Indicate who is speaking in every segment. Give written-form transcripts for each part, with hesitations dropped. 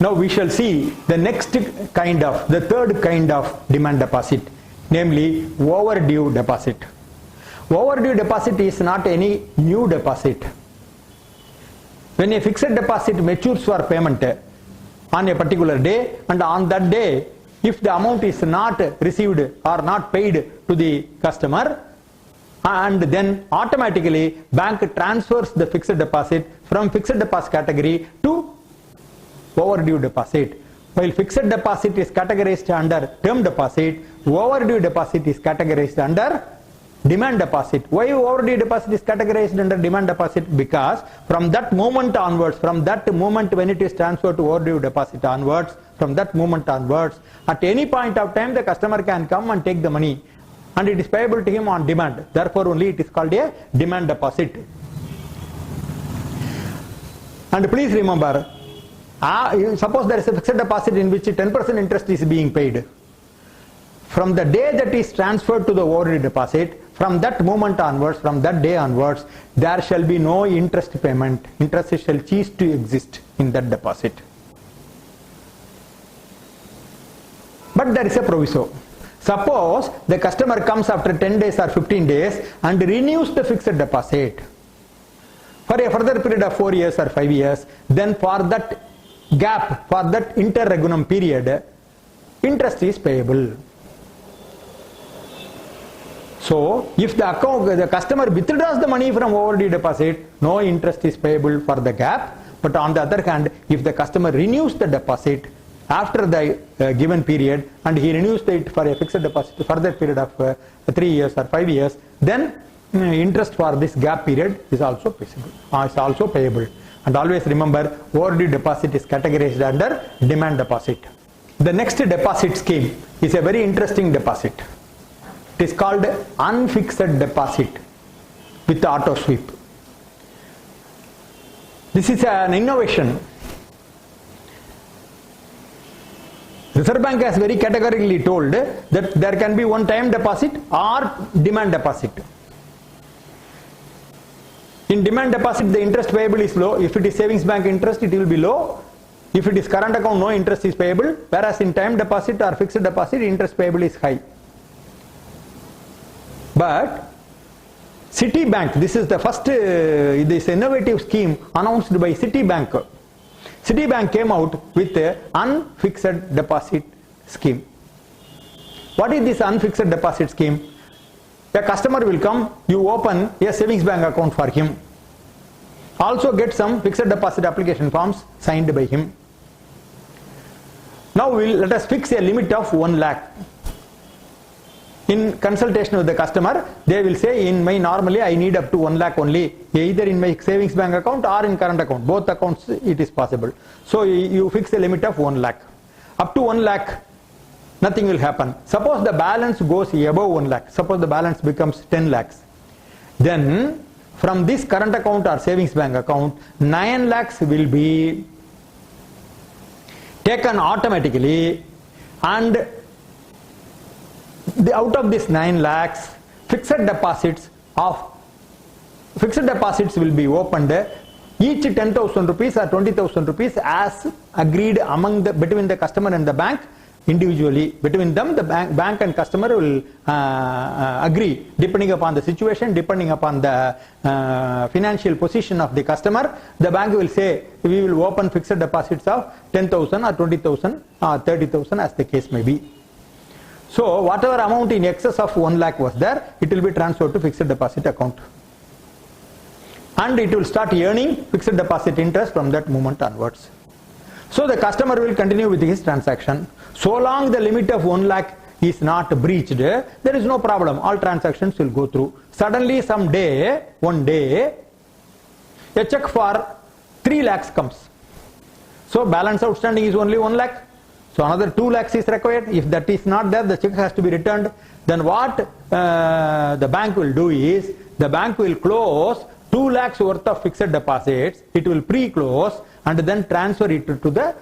Speaker 1: Now we shall see the next kind of, the third kind of demand deposit, namely overdue deposit. Overdue deposit is not any new deposit. When a fixed deposit matures for payment on a particular day, and on that day, if the amount is not received or not paid to the customer, and then automatically bank transfers the fixed deposit from fixed deposit category to overdue deposit. While fixed deposit is categorized under term deposit, overdue deposit is categorized under demand deposit. Why overdue deposit is categorized under demand deposit? Because from that moment onwards, from that moment when it is transferred to overdue deposit onwards, from that moment onwards, at any point of time the customer can come and take the money, and it is payable to him on demand. Therefore only it is called a demand deposit. And please remember, suppose there is a fixed deposit in which 10% interest is being paid. From the day that is transferred to the overdue deposit, from that moment onwards, from that day onwards, there shall be no interest payment. Interest shall cease to exist in that deposit. But there is a proviso. Suppose the customer comes after 10 days or 15 days and renews the fixed deposit for a further period of 4 years or 5 years, then for that gap, for that interregnum period, interest is payable. So if the customer withdraws the money from overdue deposit, no interest is payable for the gap. But on the other hand, if the customer renews the deposit after the given period, and he renews it for a fixed deposit for that period of 3 years or 5 years, then interest for this gap period is also payable. And always remember, overdue deposit is categorized under demand deposit. The next deposit scheme is a very interesting deposit. It is called unfixed deposit with auto sweep. This is an innovation. Reserve Bank has very categorically told that there can be one time deposit or demand deposit. In demand deposit, the interest payable is low. If it is savings bank interest, it will be low. If it is current account, no interest is payable. Whereas in time deposit or fixed deposit, interest payable is high. But Citibank, this is the first this innovative scheme announced by Citibank. Citibank came out with an unfixed deposit scheme. What is this unfixed deposit scheme? A customer will come, you open a savings bank account for him. Also get some fixed deposit application forms signed by him. Now let us fix a limit of 1 lakh. In consultation with the customer, they will say, normally I need up to 1 lakh only, either in my savings bank account or in current account. Both accounts it is possible. So you fix a limit of 1 lakh. Up to 1 lakh, nothing will happen. Suppose the balance goes above 1 lakh. Suppose the balance becomes 10 lakhs. Then from this current account or savings bank account, 9 lakhs will be taken automatically, and out of this 9 lakhs, fixed deposits will be opened, each 10,000 rupees or 20,000 rupees as agreed between the customer and the bank individually. Between them, the bank and customer will agree, depending upon the situation, depending upon the financial position of the customer. The bank will say, we will open fixed deposits of 10,000 or 20,000 or 30,000 as the case may be. So whatever amount in excess of 1 lakh was there, it will be transferred to fixed deposit account. And it will start earning fixed deposit interest from that moment onwards. So the customer will continue with his transaction. So long the limit of 1 lakh is not breached, there is no problem. All transactions will go through. Suddenly one day, a check for 3 lakhs comes. So balance outstanding is only 1 lakh. So another 2 lakhs is required. If that is not there, the check has to be returned. Then what the bank will do is, the bank will close 2 lakhs worth of fixed deposits. It will pre-close and then transfer it to the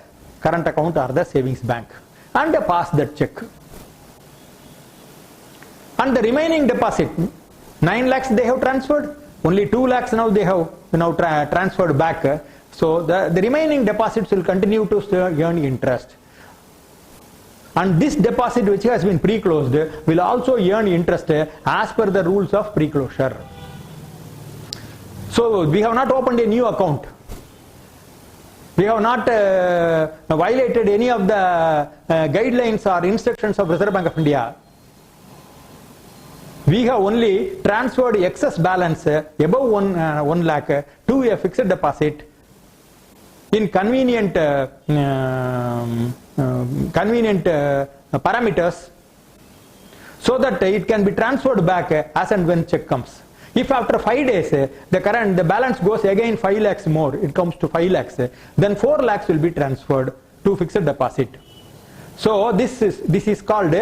Speaker 1: current account or the savings bank and pass that check. And the remaining deposit, 9 lakhs they have transferred, only 2 lakhs now they have transferred back. So the remaining deposits will continue to earn interest. And this deposit which has been pre-closed will also earn interest as per the rules of pre-closure. So we have not opened a new account. We have not violated any of the guidelines or instructions of Reserve Bank of India. We have only transferred excess balance above 1 lakh to a fixed deposit in convenient parameters, so that it can be transferred back as and when check comes. If after 5 days the balance goes again 5 lakhs more, it comes to 5 lakhs, then 4 lakhs will be transferred to fixed deposit. So this is called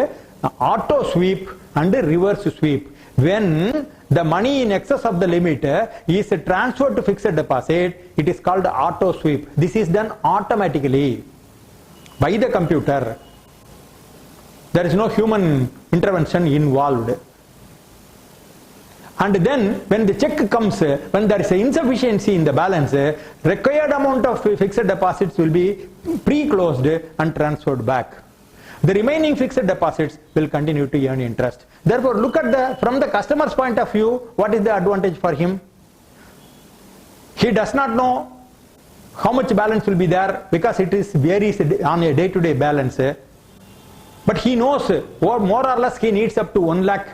Speaker 1: auto sweep and reverse sweep. When the money in excess of the limit is transferred to fixed deposit, it is called auto sweep. This is done automatically by the computer. There is no human intervention involved. And then when the check comes, when there is an insufficiency in the balance, required amount of fixed deposits will be pre-closed and transferred back. The remaining fixed deposits will continue to earn interest. Therefore, look at from the customer's point of view, what is the advantage for him? He does not know how much balance will be there because it varies on a day-to-day balance. But he knows more or less he needs up to 1 lakh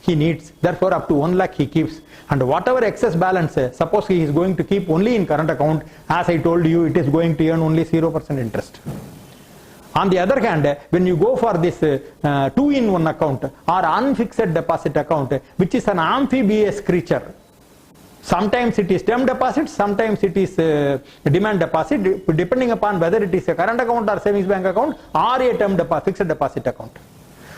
Speaker 1: he needs. Therefore, up to 1 lakh he keeps. And whatever excess balance, suppose he is going to keep only in current account, as I told you, it is going to earn only 0% interest. On the other hand, when you go for this 2-in-1 account or unfixed deposit account, which is an amphibious creature, sometimes it is term deposit, sometimes it is demand deposit, depending upon whether it is a current account or savings bank account or a term fixed deposit account.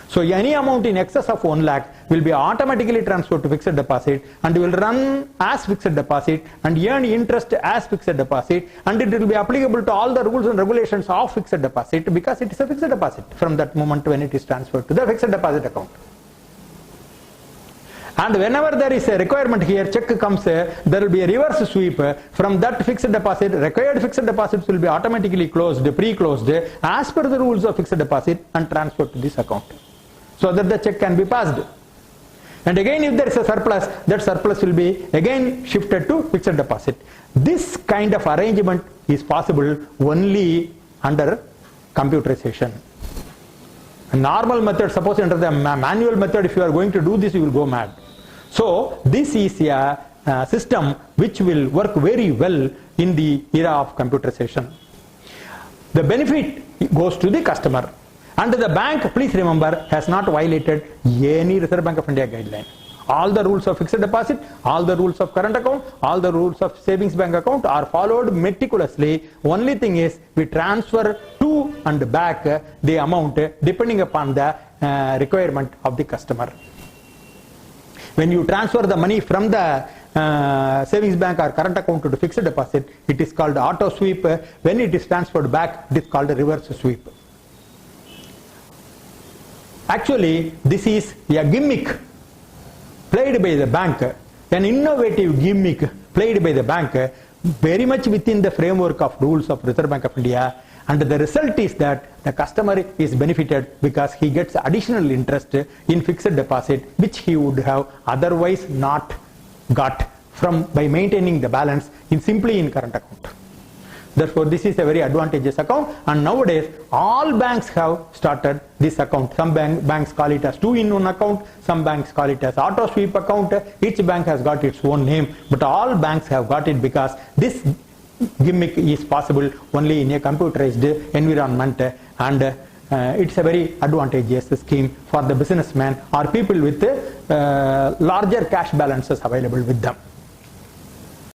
Speaker 1: So any amount in excess of 1 lakh will be automatically transferred to fixed deposit and will run as fixed deposit and earn interest as fixed deposit, and it will be applicable to all the rules and regulations of fixed deposit because it is a fixed deposit from that moment when it is transferred to the fixed deposit account. And whenever there is a requirement here, check comes, there will be a reverse sweep from that fixed deposit. Required fixed deposits will be automatically closed, pre-closed as per the rules of fixed deposit and transferred to this account, so that the check can be passed. And again, if there is a surplus, that surplus will be again shifted to fixed deposit. This kind of arrangement is possible only under computerization. A normal method, suppose under the manual method, if you are going to do this, you will go mad. So this is a system which will work very well in the era of computerization. The benefit goes to the customer. And the bank, please remember, has not violated any Reserve Bank of India guideline. All the rules of fixed deposit, all the rules of current account, all the rules of savings bank account are followed meticulously. Only thing is we transfer to and back the amount depending upon the requirement of the customer. When you transfer the money from the savings bank or current account to the fixed deposit, it is called auto sweep. When it is transferred back, it is called a reverse sweep. Actually, this is a gimmick played by the bank, an innovative gimmick played by the bank, very much within the framework of rules of Reserve Bank of India, and the result is that the customer is benefited because he gets additional interest in fixed deposit which he would have otherwise not got by maintaining the balance simply in current account. Therefore, this is a very advantageous account, and nowadays all banks have started this account. Some banks call it as 2-in-1 account, some banks call it as auto sweep account. Each bank has got its own name, but all banks have got it because this gimmick is possible only in a computerized environment, and it's a very advantageous scheme for the businessman or people with larger cash balances available with them.